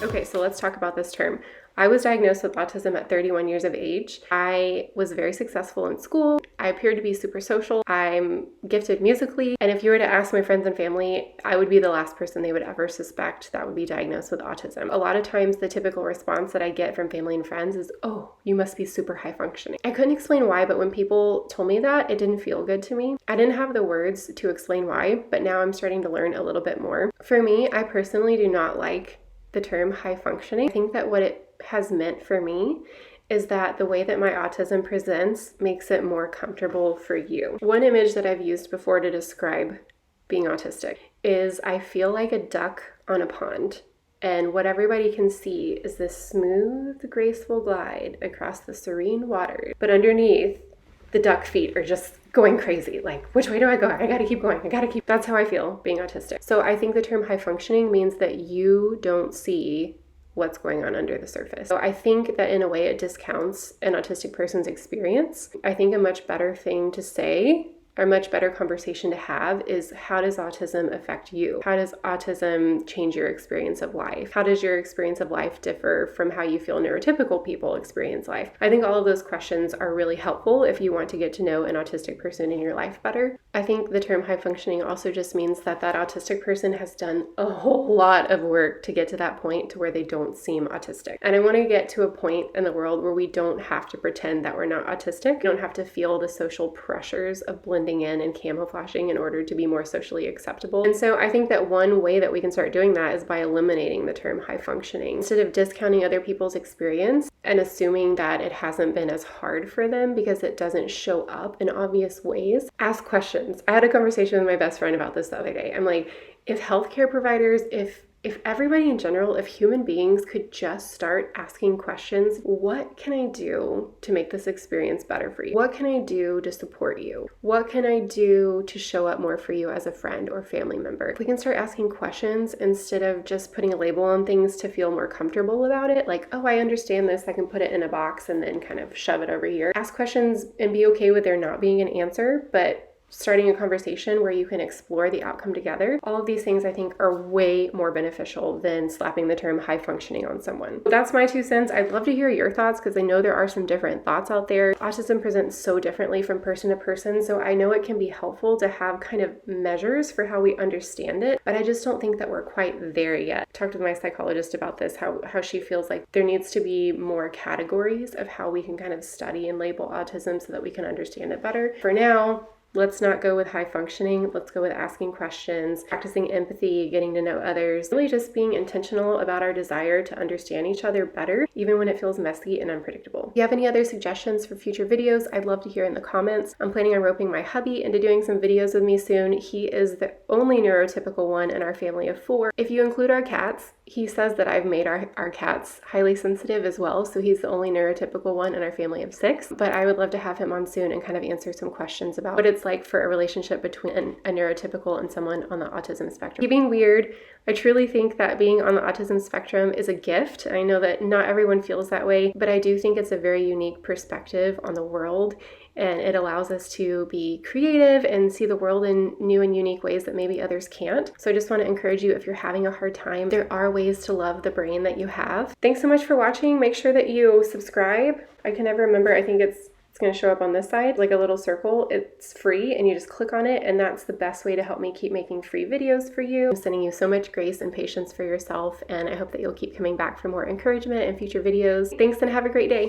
Okay, so let's talk about this term. I was diagnosed with autism at 31 years of age. I was very successful in school. I appeared to be super social. I'm gifted musically. And if you were to ask my friends and family, I would be the last person they would ever suspect that would be diagnosed with autism. A lot of times the typical response that I get from family and friends is, oh, you must be super high functioning. I couldn't explain why, but when people told me that, it didn't feel good to me. I didn't have the words to explain why, but now I'm starting to learn a little bit more. For me, I personally do not like the term high functioning. I think that what it has meant for me is that the way that my autism presents makes it more comfortable for you. One image that I've used before to describe being autistic is I feel like a duck on a pond, and what everybody can see is this smooth, graceful glide across the serene waters, but underneath, the duck feet are just going crazy. Like, which way do I go? I gotta keep going. That's how I feel being autistic. So I think the term high functioning means that you don't see what's going on under the surface. So I think that in a way it discounts an autistic person's experience. I think a much better thing to say, or much better conversation to have, is how does autism affect you? How does autism change your experience of life? How does your experience of life differ from how you feel neurotypical people experience life? I think all of those questions are really helpful if you want to get to know an autistic person in your life better. I think the term high functioning also just means that that autistic person has done a whole lot of work to get to that point to where they don't seem autistic. And I want to get to a point in the world where we don't have to pretend that we're not autistic. We don't have to feel the social pressures of blending in and camouflaging in order to be more socially acceptable. And so I think that one way that we can start doing that is by eliminating the term high functioning. Instead of discounting other people's experience and assuming that it hasn't been as hard for them because it doesn't show up in obvious ways, ask questions. I had a conversation with my best friend about this the other day. I'm like, if healthcare providers, if everybody in general, if human beings could just start asking questions, what can I do to make this experience better for you? What can I do to support you? What can I do to show up more for you as a friend or family member? If we can start asking questions instead of just putting a label on things to feel more comfortable about it, like, oh, I understand this, I can put it in a box and then kind of shove it over here. Ask questions and be okay with there not being an answer, but starting a conversation where you can explore the outcome together. All of these things I think are way more beneficial than slapping the term high functioning on someone. That's my 2 cents. I'd love to hear your thoughts because I know there are some different thoughts out there. Autism presents so differently from person to person, so I know it can be helpful to have kind of measures for how we understand it, but I just don't think that we're quite there yet. I talked with my psychologist about this, how she feels like there needs to be more categories of how we can kind of study and label autism so that we can understand it better. For now, let's not go with high functioning. Let's go with asking questions, practicing empathy, getting to know others, really just being intentional about our desire to understand each other better, even when it feels messy and unpredictable. If you have any other suggestions for future videos, I'd love to hear in the comments. I'm planning on roping my hubby into doing some videos with me soon. He is the only neurotypical one in our family of 4. If you include our cats, he says that I've made our cats highly sensitive as well, so he's the only neurotypical one in our family of 6. But I would love to have him on soon and kind of answer some questions about what it's like for a relationship between a neurotypical and someone on the autism spectrum. Being weird, I truly think that being on the autism spectrum is a gift. I know that not everyone feels that way, but I do think it's a very unique perspective on the world, and it allows us to be creative and see the world in new and unique ways that maybe others can't. So I just want to encourage you, if you're having a hard time, there are ways to love the brain that you have. Thanks so much for watching. Make sure that you subscribe. I can never remember. I think it's going to show up on this side, like a little circle. It's free and you just click on it, and that's the best way to help me keep making free videos for you. I'm sending you so much grace and patience for yourself, and I hope that you'll keep coming back for more encouragement and future videos. Thanks and have a great day.